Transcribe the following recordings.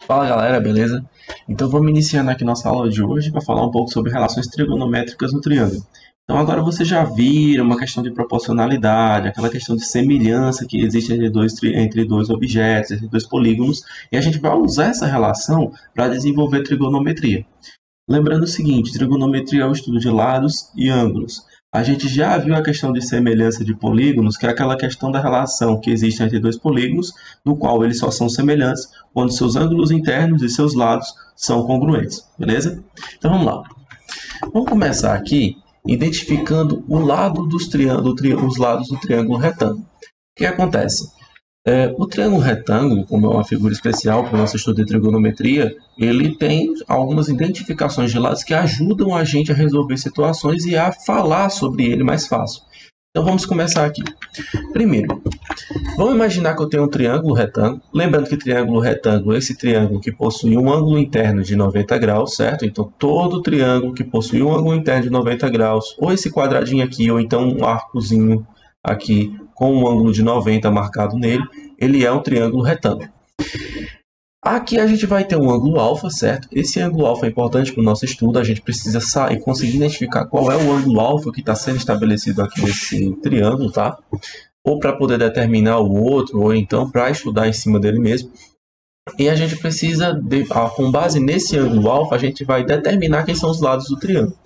Fala galera, beleza? Então vamos iniciando aqui nossa aula de hoje para falar um pouco sobre relações trigonométricas no triângulo. Então agora vocês já viram uma questão de proporcionalidade, aquela questão de semelhança que existe entre dois objetos, entre dois polígonos, e a gente vai usar essa relação para desenvolver trigonometria. Lembrando o seguinte, trigonometria é o estudo de lados e ângulos. A gente já viu a questão de semelhança de polígonos, que é aquela questão da relação que existe entre dois polígonos, no qual eles só são semelhantes quando seus ângulos internos e seus lados são congruentes, beleza? Então vamos lá. Vamos começar aqui identificando o lado dos os lados do triângulo retângulo. O que acontece? O triângulo retângulo, como é uma figura especial para o nosso estudo de trigonometria, ele tem algumas identificações de lados que ajudam a gente a resolver situações e a falar sobre ele mais fácil. Então vamos começar aqui. Primeiro, vamos imaginar que eu tenho um triângulo retângulo. Lembrando que triângulo retângulo é esse triângulo que possui um ângulo interno de 90 graus, certo? Então todo triângulo que possui um ângulo interno de 90 graus, ou esse quadradinho aqui, ou então um arcozinho aqui com um ângulo de 90 marcado nele, ele é um triângulo retângulo. Aqui a gente vai ter um ângulo alfa, certo? Esse ângulo alfa é importante para o nosso estudo, a gente precisa conseguir identificar qual é o ângulo alfa que está sendo estabelecido aqui nesse triângulo, tá? Ou para poder determinar o outro, ou então para estudar em cima dele mesmo. E a gente precisa, com base nesse ângulo alfa, a gente vai determinar quem são os lados do triângulo.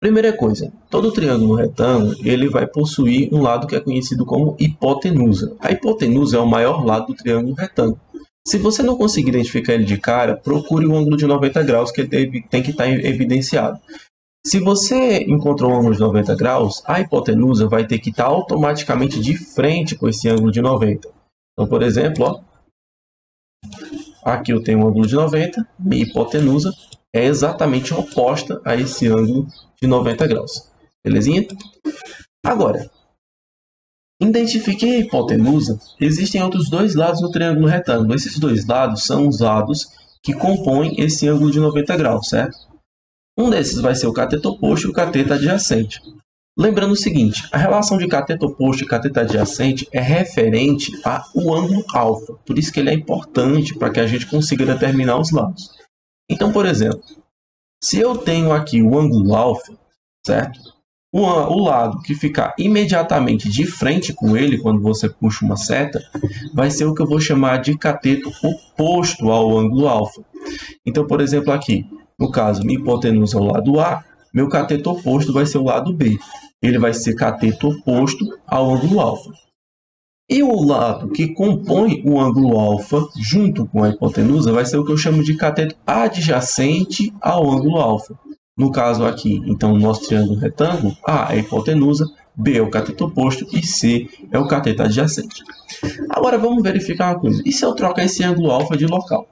Primeira coisa, todo triângulo retângulo ele vai possuir um lado que é conhecido como hipotenusa. A hipotenusa é o maior lado do triângulo retângulo. Se você não conseguir identificar ele de cara, procure o ângulo de 90 graus que ele tem que estar evidenciado. Se você encontrou um ângulo de 90 graus, a hipotenusa vai ter que estar automaticamente de frente com esse ângulo de 90. Então, por exemplo, ó, aqui eu tenho um ângulo de 90, minha hipotenusa é exatamente oposta a esse ângulo de 90 graus. Belezinha? Agora, identifiquei a hipotenusa. Existem outros dois lados no triângulo retângulo. Esses dois lados são os lados que compõem esse ângulo de 90 graus, certo? Um desses vai ser o cateto oposto e o cateto adjacente. Lembrando o seguinte, a relação de cateto oposto e cateto adjacente é referente ao ângulo alfa. Por isso que ele é importante para que a gente consiga determinar os lados. Então, por exemplo, se eu tenho aqui o ângulo alfa, certo? O lado que ficar imediatamente de frente com ele, quando você puxa uma seta, vai ser o que eu vou chamar de cateto oposto ao ângulo alfa. Então, por exemplo, aqui, no caso, minha hipotenusa é o lado A, meu cateto oposto vai ser o lado B. Ele vai ser cateto oposto ao ângulo alfa. E o lado que compõe o ângulo alfa, junto com a hipotenusa, vai ser o que eu chamo de cateto adjacente ao ângulo alfa. No caso aqui, então, o nosso triângulo retângulo, A é a hipotenusa, B é o cateto oposto e C é o cateto adjacente. Agora vamos verificar uma coisa. E se eu trocar esse ângulo alfa de local?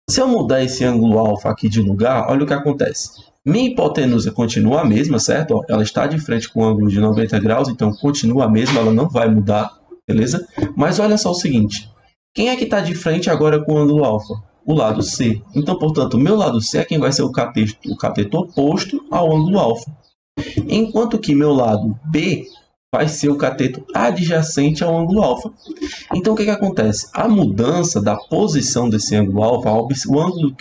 Se eu mudar esse ângulo alfa aqui de lugar, olha o que acontece. Minha hipotenusa continua a mesma, certo? Ó, ela está de frente com o ângulo de 90 graus, então continua a mesma, ela não vai mudar. Beleza? Mas olha só o seguinte, quem é que está de frente agora com o ângulo alfa? O lado C. Então, portanto, o meu lado C é quem vai ser o cateto oposto ao ângulo alfa. Enquanto que meu lado B vai ser o cateto adjacente ao ângulo alfa. Então, o que acontece? A mudança da posição desse ângulo alfa, o ângulo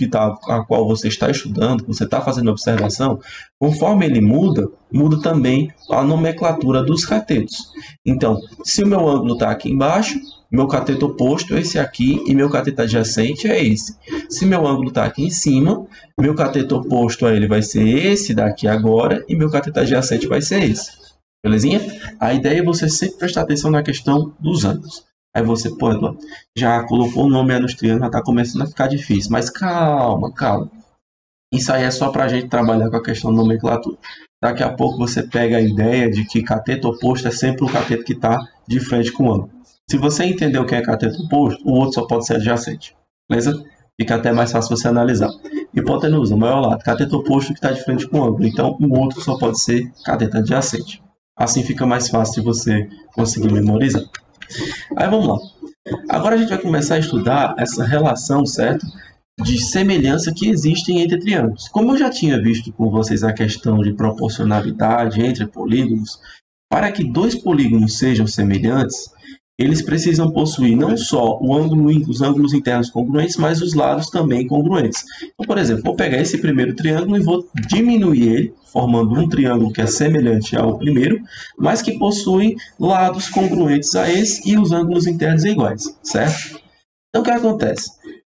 a qual você está estudando, que você está fazendo observação, conforme ele muda, muda também a nomenclatura dos catetos. Então, se o meu ângulo está aqui embaixo, meu cateto oposto é esse aqui e meu cateto adjacente é esse. Se meu ângulo está aqui em cima, meu cateto oposto a ele vai ser esse daqui agora e meu cateto adjacente vai ser esse. Belezinha? A ideia é você sempre prestar atenção na questão dos ângulos. Aí você, pô, já colocou o nome aí nos triângulos, já está começando a ficar difícil. Mas calma, calma. Isso aí é só para a gente trabalhar com a questão da nomenclatura. Daqui a pouco você pega a ideia de que cateto oposto é sempre o cateto que está de frente com o ângulo. Se você entender o que é cateto oposto, o outro só pode ser adjacente. Beleza? Fica até mais fácil você analisar. Hipotenusa, o maior lado. Cateto oposto que está de frente com o ângulo. Então, o outro só pode ser cateto adjacente. Assim fica mais fácil de você conseguir memorizar. Aí vamos lá. Agora a gente vai começar a estudar essa relação, certo? De semelhança que existem entre triângulos. Como eu já tinha visto com vocês a questão de proporcionalidade entre polígonos, para que dois polígonos sejam semelhantes, eles precisam possuir não só os ângulos internos congruentes, mas os lados também congruentes. Então, por exemplo, vou pegar esse primeiro triângulo e vou diminuir ele, formando um triângulo que é semelhante ao primeiro, mas que possui lados congruentes a esse e os ângulos internos iguais, certo? Então, o que acontece?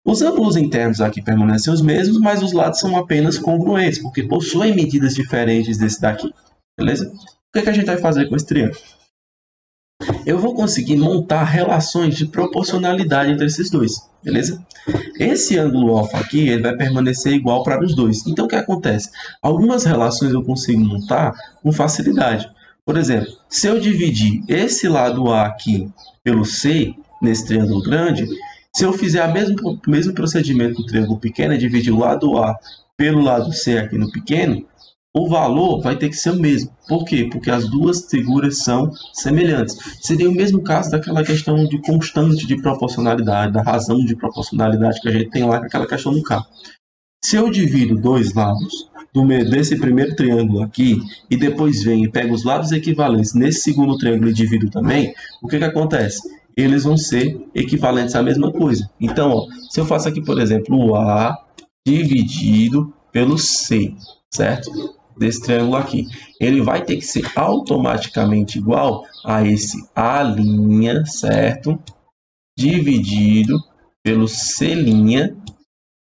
Os ângulos internos aqui permanecem os mesmos, mas os lados são apenas congruentes, porque possuem medidas diferentes desse daqui, beleza? O que a gente vai fazer com esse triângulo? Eu vou conseguir montar relações de proporcionalidade entre esses dois, beleza? Esse ângulo alfa aqui, ele vai permanecer igual para os dois. Então, o que acontece? Algumas relações eu consigo montar com facilidade. Por exemplo, se eu dividir esse lado A aqui pelo C, nesse triângulo grande, se eu fizer o mesmo procedimento do triângulo pequeno, é dividir o lado A pelo lado C aqui no pequeno, o valor vai ter que ser o mesmo. Por quê? Porque as duas figuras são semelhantes. Seria o mesmo caso daquela questão de constante de proporcionalidade, da razão de proporcionalidade que a gente tem lá com aquela questão do K. Se eu divido dois lados desse primeiro triângulo aqui, e depois venho e pego os lados equivalentes nesse segundo triângulo e divido também, o que acontece? Eles vão ser equivalentes à mesma coisa. Então, ó, se eu faço aqui, por exemplo, o A dividido pelo C, certo? Desse triângulo aqui, ele vai ter que ser automaticamente igual a esse A', certo? Dividido pelo C'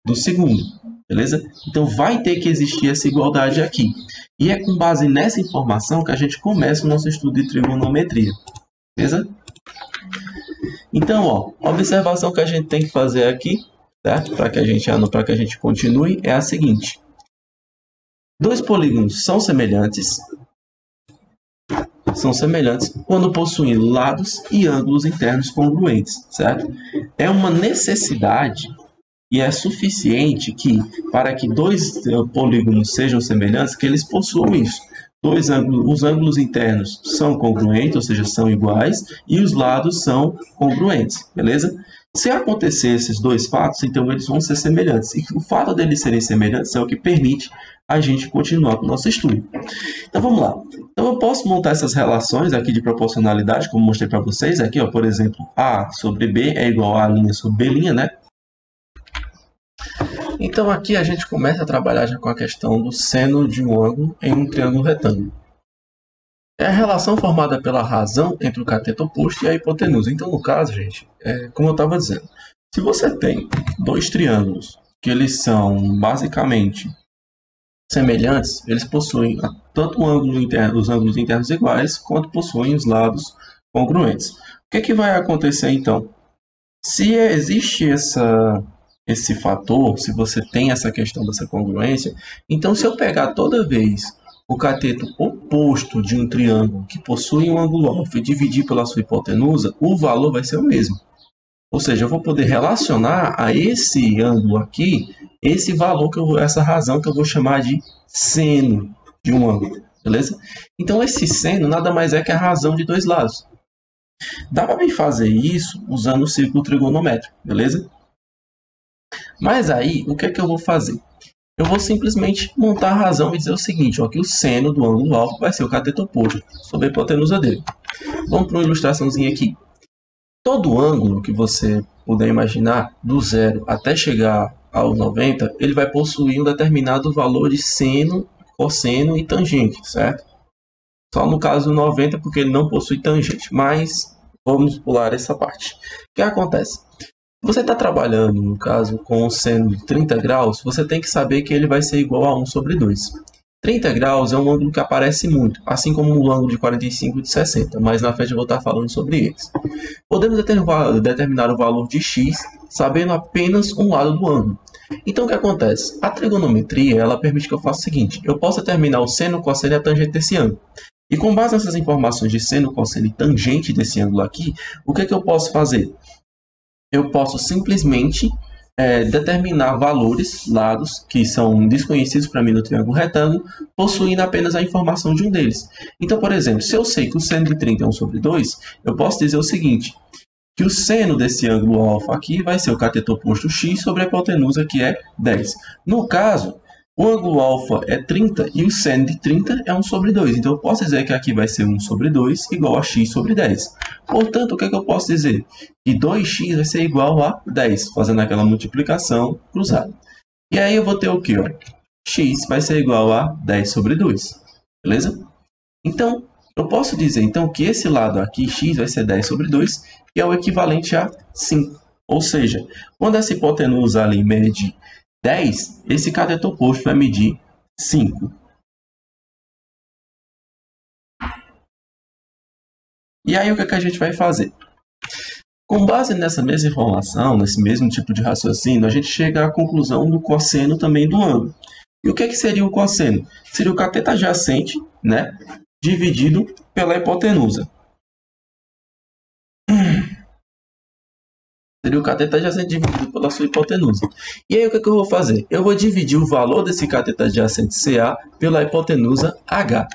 do segundo, beleza? Então, vai ter que existir essa igualdade aqui. E é com base nessa informação que a gente começa o nosso estudo de trigonometria, beleza? Então, ó, a observação que a gente tem que fazer aqui, certo? Para que a gente continue, é a seguinte. Dois polígonos são semelhantes quando possuem lados e ângulos internos congruentes, certo? É uma necessidade e é suficiente para que dois polígonos sejam semelhantes, que eles possuam isso. Os ângulos internos são congruentes, ou seja, são iguais, e os lados são congruentes, beleza? Se acontecer esses dois fatos, então eles vão ser semelhantes. E o fato deles serem semelhantes é o que permite a gente continuar com o nosso estudo. Então vamos lá. Então eu posso montar essas relações aqui de proporcionalidade, como mostrei para vocês. Aqui, ó, por exemplo, A sobre B é igual a A' sobre B', né? Então aqui a gente começa a trabalhar já com a questão do seno de um ângulo em um triângulo retângulo. É a relação formada pela razão entre o cateto oposto e a hipotenusa. Então, no caso, gente, como eu estava dizendo, se você tem dois triângulos que eles são basicamente semelhantes, eles possuem tanto os ângulos internos iguais, quanto possuem os lados congruentes. O que vai acontecer então? Se existe esse fator, se você tem essa questão dessa congruência, então se eu pegar toda vez o cateto oposto de um triângulo que possui um ângulo alfa e dividir pela sua hipotenusa, o valor vai ser o mesmo. Ou seja, eu vou poder relacionar a esse ângulo aqui, esse valor, essa razão que eu vou chamar de seno de um ângulo, beleza? Então esse seno nada mais é que a razão de dois lados. Dá para mim fazer isso usando o círculo trigonométrico, beleza? Mas aí, o que é que eu vou fazer? Eu vou simplesmente montar a razão e dizer o seguinte, ó, que o seno do ângulo alfa vai ser o cateto oposto sobre a hipotenusa dele. Vamos para uma ilustraçãozinha aqui. Todo ângulo que você puder imaginar, do zero até chegar ao 90, ele vai possuir um determinado valor de seno, cosseno e tangente, certo? Só no caso do 90, porque ele não possui tangente, mas vamos pular essa parte. O que acontece? Você está trabalhando, no caso, com o seno de 30 graus, você tem que saber que ele vai ser igual a 1 sobre 2. 30 graus é um ângulo que aparece muito, assim como o ângulo de 45 e de 60, mas na frente eu vou estar falando sobre eles. Podemos determinar o valor de x sabendo apenas um lado do ângulo. Então o que acontece? A trigonometria ela permite que eu faça o seguinte, eu posso determinar o seno, cosseno e a tangente desse ângulo. E com base nessas informações de seno, cosseno e tangente desse ângulo aqui, o que eu posso fazer? Eu posso simplesmente determinar valores, lados, que são desconhecidos para mim no triângulo retângulo, possuindo apenas a informação de um deles. Então, por exemplo, se eu sei que o seno de 30 é 1 sobre 2, eu posso dizer o seguinte, que o seno desse ângulo alfa aqui vai ser o cateto oposto x sobre a hipotenusa, que é 10. No caso, O ângulo alfa é 30 e o seno de 30 é 1 sobre 2. Então, eu posso dizer que aqui vai ser 1 sobre 2 igual a x sobre 10. Portanto, o que é que eu posso dizer? Que 2x vai ser igual a 10, fazendo aquela multiplicação cruzada. E aí eu vou ter o quê? Ó? X vai ser igual a 10 sobre 2. Beleza? Então, eu posso dizer então, que esse lado aqui, x, vai ser 10 sobre 2, que é o equivalente a 5. Ou seja, quando essa hipotenusa ali mede 10, esse cateto oposto vai medir 5. E aí, o que é que a gente vai fazer? Com base nessa mesma informação, nesse mesmo tipo de raciocínio, a gente chega à conclusão do cosseno também do ângulo. E o que é que seria o cosseno? Seria o cateto adjacente, né, dividido pela hipotenusa. Seria o cateto adjacente dividido pela sua hipotenusa. E aí, o que é que eu vou fazer? Eu vou dividir o valor desse cateto adjacente CA pela hipotenusa H.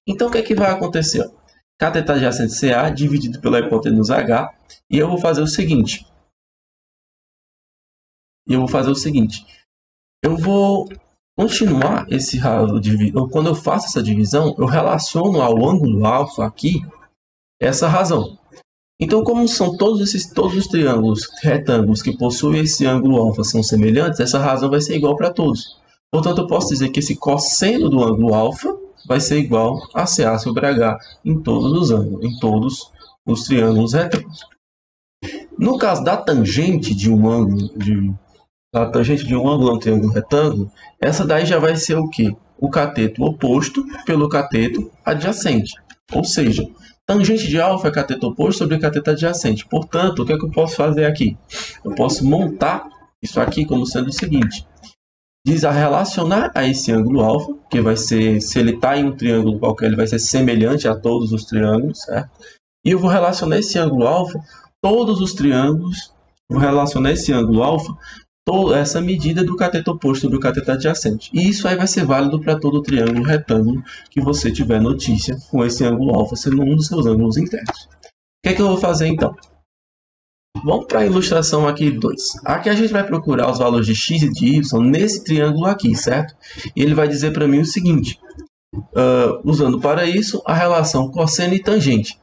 Então, o que é que vai acontecer? Cateto adjacente CA dividido pela hipotenusa H. E eu vou fazer o seguinte. Eu vou continuar esse quando eu faço essa divisão, eu relaciono ao ângulo alfa aqui essa razão. Então, como são todos os triângulos retângulos que possuem esse ângulo alfa são semelhantes, essa razão vai ser igual para todos. Portanto, eu posso dizer que esse cosseno do ângulo alfa vai ser igual a CA sobre H em todos os ângulos, em todos os triângulos retângulos. No caso da tangente de um ângulo, a um triângulo retângulo, essa daí já vai ser o quê? O cateto oposto pelo cateto adjacente. Ou seja, tangente de alfa é cateto oposto sobre cateto adjacente. Portanto, o que é que eu posso fazer aqui? Eu posso montar isso aqui como sendo o seguinte. Diz a relacionar a esse ângulo alfa, que vai ser, se ele está em um triângulo qualquer, ele vai ser semelhante a todos os triângulos, certo? E eu vou relacionar esse ângulo alfa, todos os triângulos, vou relacionar esse ângulo alfa, essa medida do cateto oposto sobre o cateto adjacente. E isso aí vai ser válido para todo o triângulo retângulo que você tiver notícia com esse ângulo alfa sendo um dos seus ângulos internos. O que é que eu vou fazer então? Vamos para a ilustração aqui 2. Aqui a gente vai procurar os valores de x e de y nesse triângulo aqui, certo? E ele vai dizer para mim o seguinte, usando para isso a relação cosseno e tangente.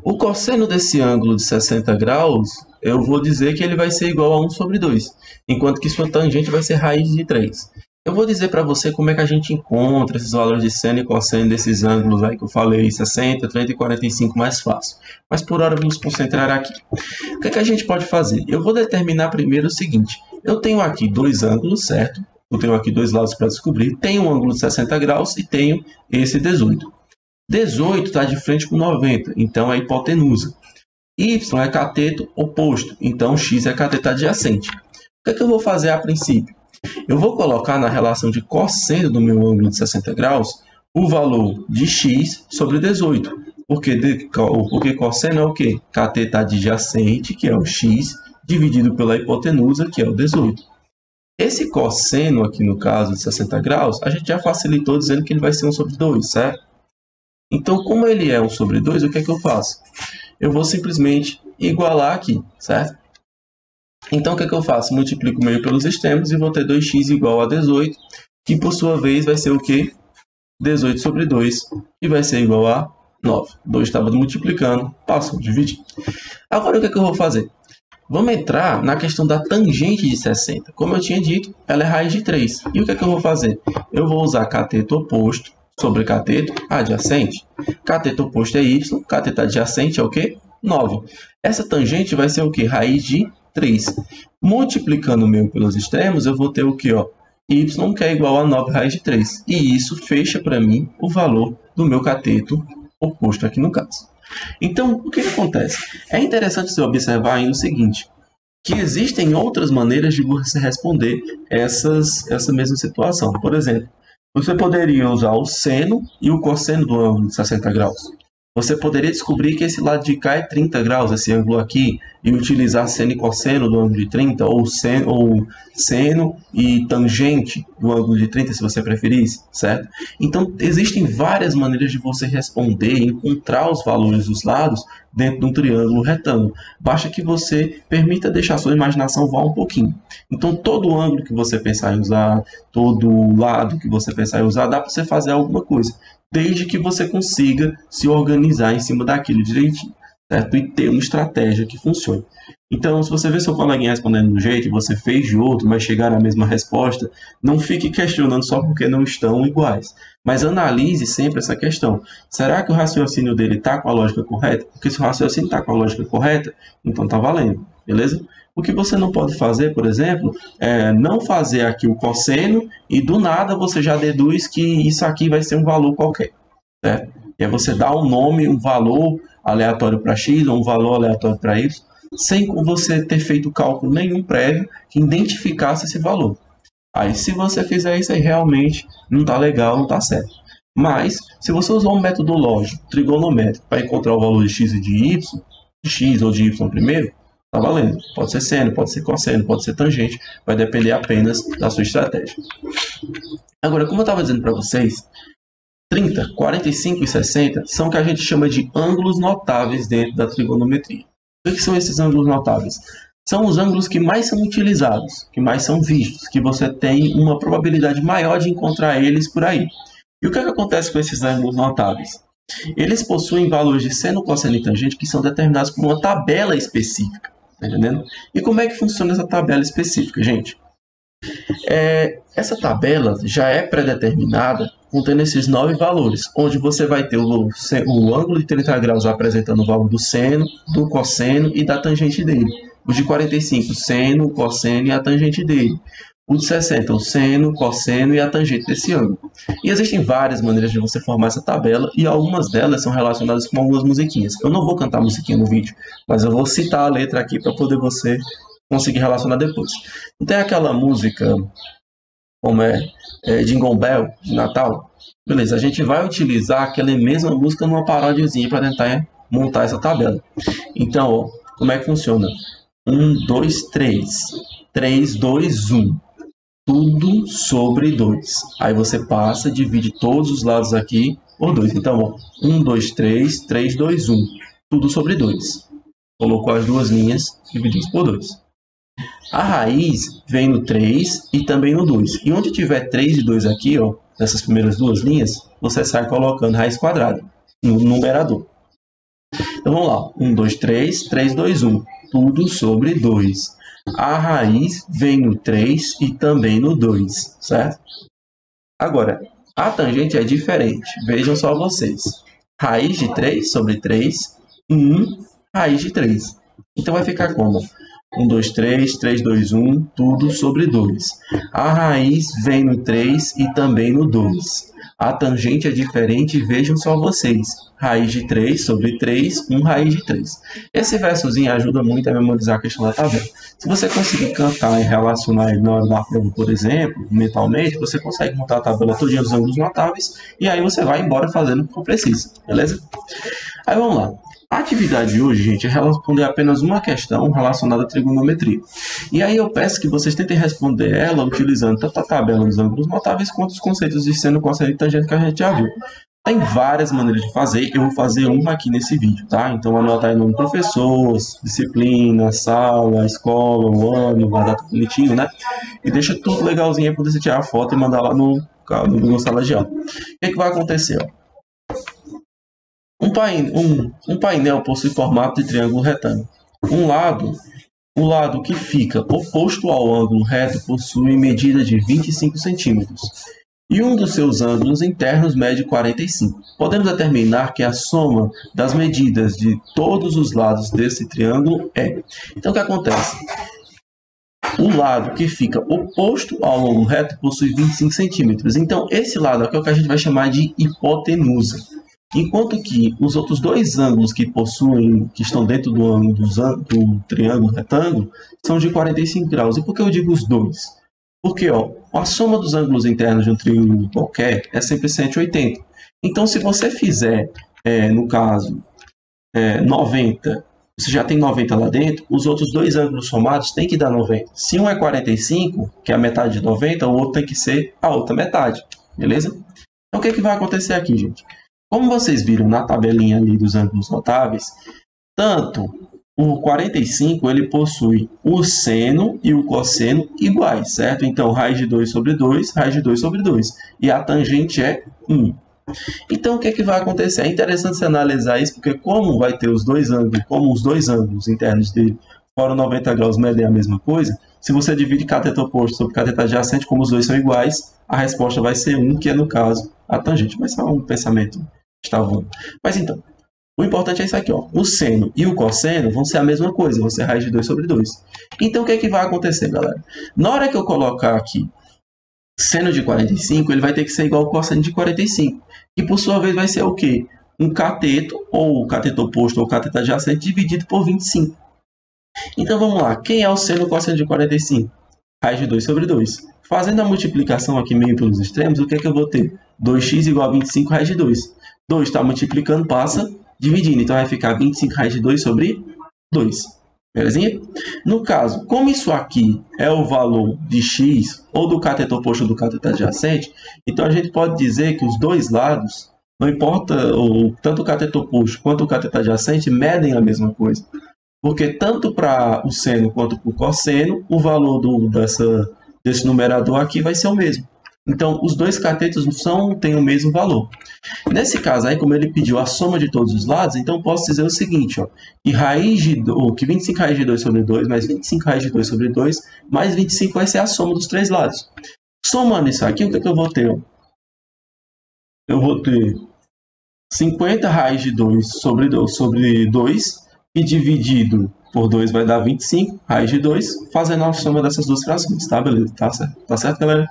O cosseno desse ângulo de 60 graus, eu vou dizer que ele vai ser igual a 1 sobre 2, enquanto que sua tangente vai ser raiz de 3. Eu vou dizer para você como é que a gente encontra esses valores de seno e cosseno desses ângulos aí que eu falei, 60, 30 e 45 mais fácil. Mas por hora vamos concentrar aqui. O que é que a gente pode fazer? Eu vou determinar primeiro o seguinte. Eu tenho aqui dois ângulos, certo? Eu tenho aqui dois lados para descobrir. Tenho um ângulo de 60 graus e tenho esse 18. 18 está de frente com 90, então é hipotenusa. Y é cateto oposto, então x é cateto adjacente. O que é que eu vou fazer a princípio? Eu vou colocar na relação de cosseno do meu ângulo de 60 graus o valor de x sobre 18. Porque cosseno é o quê? Cateto adjacente, que é o x, dividido pela hipotenusa, que é o 18. Esse cosseno aqui no caso de 60 graus, a gente já facilitou dizendo que ele vai ser 1 sobre 2, certo? Então, como ele é 1 sobre 2, o que é que eu faço? Eu vou simplesmente igualar aqui, certo? Então, o que é que eu faço? Multiplico o meio pelos extremos e vou ter 2x igual a 18, que por sua vez vai ser o quê? 18 sobre 2, que vai ser igual a 9. 2 estava multiplicando, passou a dividir. Agora, o que é que eu vou fazer? Vamos entrar na questão da tangente de 60. Como eu tinha dito, ela é raiz de 3. E o que é que eu vou fazer? Eu vou usar cateto oposto sobre cateto adjacente. Cateto oposto é y, cateto adjacente é o quê? 9. Essa tangente vai ser o quê? Raiz de 3. Multiplicando o meu pelos extremos, eu vou ter o quê? Y, que é igual a 9 raiz de 3. E isso fecha para mim o valor do meu cateto oposto aqui no caso. Então, o que acontece? É interessante você observar ainda o seguinte, que existem outras maneiras de você responder essa mesma situação. Por exemplo, você poderia usar o seno e o cosseno do ângulo de 60 graus. Você poderia descobrir que esse lado de cá é 30 graus, esse ângulo aqui, e utilizar seno e cosseno do ângulo de 30, ou seno e tangente do ângulo de 30, se você preferisse, certo? Então, existem várias maneiras de você responder e encontrar os valores dos lados dentro de um triângulo retângulo. Basta que você permita deixar a sua imaginação voar um pouquinho. Então, todo ângulo que você pensar em usar, todo lado que você pensar em usar, dá para você fazer alguma coisa, desde que você consiga se organizar em cima daquilo direitinho, certo? E ter uma estratégia que funcione. Então, se você vê seu coleguinha respondendo de um jeito e você fez de outro, mas chegar na mesma resposta, não fique questionando só porque não estão iguais. Mas analise sempre essa questão. Será que o raciocínio dele está com a lógica correta? Porque se o raciocínio está com a lógica correta, então está valendo, beleza? O que você não pode fazer, por exemplo, é não fazer aqui o cosseno e do nada você já deduz que isso aqui vai ser um valor qualquer, certo? E aí você dá um nome, um valor aleatório para x ou um valor aleatório para y, sem você ter feito cálculo nenhum prévio que identificasse esse valor. Aí, se você fizer isso aí, realmente não está legal, não está certo. Mas, se você usar um método lógico, trigonométrico, para encontrar o valor de x e de y, de x ou de y primeiro, está valendo. Pode ser seno, pode ser cosseno, pode ser tangente, vai depender apenas da sua estratégia. Agora, como eu estava dizendo para vocês, 30, 45 e 60 são o que a gente chama de ângulos notáveis dentro da trigonometria. O que são esses ângulos notáveis? São os ângulos que mais são utilizados, que mais são vistos, que você tem uma probabilidade maior de encontrar eles por aí. E o que acontece com esses ângulos notáveis? Eles possuem valores de seno, cosseno e tangente que são determinados por uma tabela específica. Tá entendendo? E como é que funciona essa tabela específica, gente? Essa tabela já é pré-determinada contendo esses 9 valores, onde você vai ter o ângulo de 30 graus apresentando o valor do seno, do cosseno e da tangente dele. O de 45, seno, cosseno e a tangente dele. O de 60, o seno, cosseno e a tangente desse ângulo. E existem várias maneiras de você formar essa tabela e algumas delas são relacionadas com algumas musiquinhas. Eu não vou cantar musiquinha no vídeo, mas eu vou citar a letra aqui para poder você conseguir relacionar depois. Não tem aquela música como Jingle Bell, de Natal? Beleza, a gente vai utilizar aquela mesma música numa paródiazinha para tentar montar essa tabela. Então, ó, como é que funciona? 1, 2, 3. 3, 2, 1. Tudo sobre 2. Aí você passa, divide todos os lados aqui por 2. Então, ó, 1, 2, 3, 3, 2, 1. Tudo sobre 2. Colocou as duas linhas divididas por 2. A raiz vem no 3 e também no 2. E onde tiver 3 e 2 aqui, ó, nessas primeiras duas linhas, você sai colocando raiz quadrada no numerador. Então vamos lá. 1, 2, 3, 3, 2, 1. Tudo sobre 2. A raiz vem no 3 e também no 2, certo? Agora, a tangente é diferente. Vejam só vocês. Raiz de 3 sobre 3, 1, raiz de 3. Então vai ficar como? 1, 2, 3, 3, 2, 1, tudo sobre 2. A raiz vem no 3 e também no 2. A tangente é diferente, vejam só vocês. Raiz de 3 sobre 3, 1 raiz de 3. Esse versozinho ajuda muito a memorizar a questão da tabela. Se você conseguir cantar e relacionar ele na hora da prova, por exemplo, mentalmente, você consegue montar a tabela todinha dos ângulos notáveis e aí você vai embora fazendo o que for preciso, beleza? Aí vamos lá. A atividade de hoje, gente, é responder apenas uma questão relacionada à trigonometria. E aí eu peço que vocês tentem responder ela utilizando tanto a tabela dos ângulos notáveis quanto os conceitos de seno, cosseno e tangente que a gente já viu. Tem várias maneiras de fazer, eu vou fazer uma aqui nesse vídeo, tá? Então anota aí o nome do professor, disciplina, sala, escola, o ano, a data bonitinho, né? E deixa tudo legalzinho aí para você tirar a foto e mandar lá no sala de aula. O que vai acontecer, ó? Um painel possui formato de triângulo retângulo. O lado que fica oposto ao ângulo reto possui medida de 25 centímetros. E um dos seus ângulos internos mede 45. Podemos determinar que a soma das medidas de todos os lados desse triângulo é. Então, o que acontece? O lado que fica oposto ao ângulo reto possui 25 centímetros. Então, esse lado aqui é o que a gente vai chamar de hipotenusa. Enquanto que os outros dois ângulos que estão dentro do ângulo do triângulo retângulo são de 45 graus. E por que eu digo os dois? Porque a soma dos ângulos internos de um triângulo qualquer é sempre 180. Então, se você fizer, no caso, 90, você já tem 90 lá dentro, os outros dois ângulos somados têm que dar 90. Se um é 45, que é a metade de 90, o outro tem que ser a outra metade. Beleza? Então, o que vai acontecer aqui, gente? Como vocês viram na tabelinha ali dos ângulos notáveis, Tanto o 45 ele possui o seno e o cosseno iguais, certo? Então, raiz de 2 sobre 2, raiz de 2 sobre 2. E a tangente é 1. Então, o que é que vai acontecer? É interessante você analisar isso, porque como vai ter os dois ângulos, como os dois ângulos internos dele, fora 90 graus, medem a mesma coisa, se você divide cateto oposto sobre cateto adjacente, como os dois são iguais, a resposta vai ser 1, que é, no caso, a tangente. Mas é um pensamento que está voando. Mas então, o importante é isso aqui, ó. O seno e o cosseno vão ser a mesma coisa, vão ser raiz de 2 sobre 2. Então, o que é que vai acontecer, galera? Na hora que eu colocar aqui seno de 45, ele vai ter que ser igual ao cosseno de 45. Que, por sua vez, vai ser o quê? Um cateto, ou cateto oposto, ou cateto adjacente, dividido por 25. Então, vamos lá. Quem é o seno e o cosseno de 45? Raiz de 2 sobre 2. Fazendo a multiplicação aqui meio pelos extremos, o que é que eu vou ter? 2x igual a 25 raiz de 2. 2 está multiplicando, passa dividindo. Então, vai ficar 25 raiz de 2 sobre 2. Belezinha? No caso, como isso aqui é o valor de x, ou do cateto oposto ou do cateto adjacente, então a gente pode dizer que os dois lados, não importa, tanto o cateto oposto quanto o cateto adjacente, medem a mesma coisa. Porque tanto para o seno quanto para o cosseno, o valor desse numerador aqui vai ser o mesmo. Então, os dois catetos têm o mesmo valor. Nesse caso aí, como ele pediu a soma de todos os lados, então eu posso dizer o seguinte, ó, que 25 raiz de 2 sobre 2 mais 25 raiz de 2 sobre 2 mais 25 vai ser a soma dos três lados. Somando isso aqui, o que é que eu vou ter? Eu vou ter 50 raiz de 2 sobre 2 e dividido por 2 vai dar 25 raiz de 2, fazendo a soma dessas duas frações, tá? Beleza? Tá certo, galera?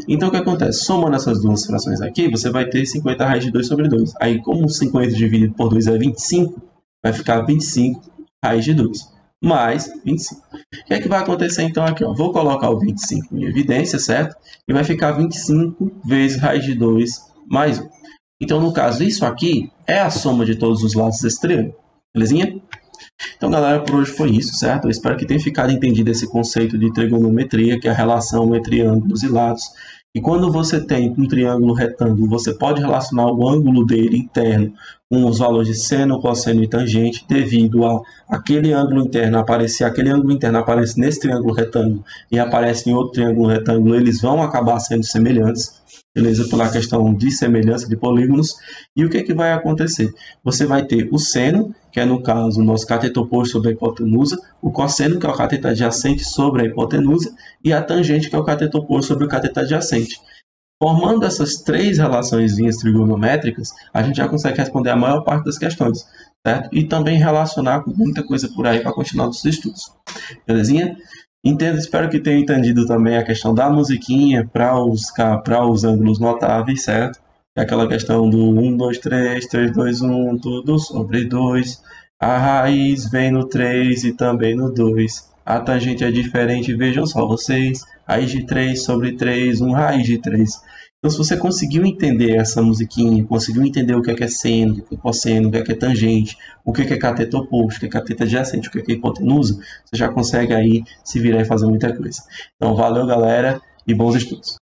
Então, o que acontece? Somando essas duas frações aqui, você vai ter 50 raiz de 2 sobre 2. Aí, como 50 dividido por 2 é 25, vai ficar 25 raiz de 2, mais 25. O que é que vai acontecer, então, aqui? Ó? Vou colocar o 25 em evidência, certo? E vai ficar 25 vezes raiz de 2 mais 1. Então, no caso, isso aqui é a soma de todos os lados desse triângulo. Belezinha? Então, galera, por hoje foi isso, certo? Eu espero que tenha ficado entendido esse conceito de trigonometria, que é a relação entre ângulos e lados. E quando você tem um triângulo retângulo, você pode relacionar o ângulo dele interno com os valores de seno, cosseno e tangente, devido a aquele ângulo interno aparece nesse triângulo retângulo e aparece em outro triângulo retângulo, eles vão acabar sendo semelhantes, beleza? Pela questão de semelhança de polígonos. E o que é que vai acontecer? Você vai ter o seno, que é, no caso, o nosso cateto oposto sobre a hipotenusa, o cosseno, que é o cateto adjacente sobre a hipotenusa, e a tangente, que é o cateto oposto sobre o cateto adjacente. Formando essas três relaçõezinhas trigonométricas, a gente já consegue responder a maior parte das questões, certo? E também relacionar com muita coisa por aí para continuar os estudos. Belezinha? Espero que tenham entendido também a questão da musiquinha para os ângulos notáveis, certo? É aquela questão do 1, 2, 3, 3, 2, 1, tudo sobre 2. A raiz vem no 3 e também no 2. A tangente é diferente, vejam só vocês. Raiz de 3 sobre 3, 1 raiz de 3. Então, se você conseguiu entender essa musiquinha, conseguiu entender o que é seno, o que é cosseno, o que é tangente, o que é cateto oposto, o que é cateto adjacente, o que é hipotenusa, você já consegue aí se virar e fazer muita coisa. Então, valeu, galera, e bons estudos.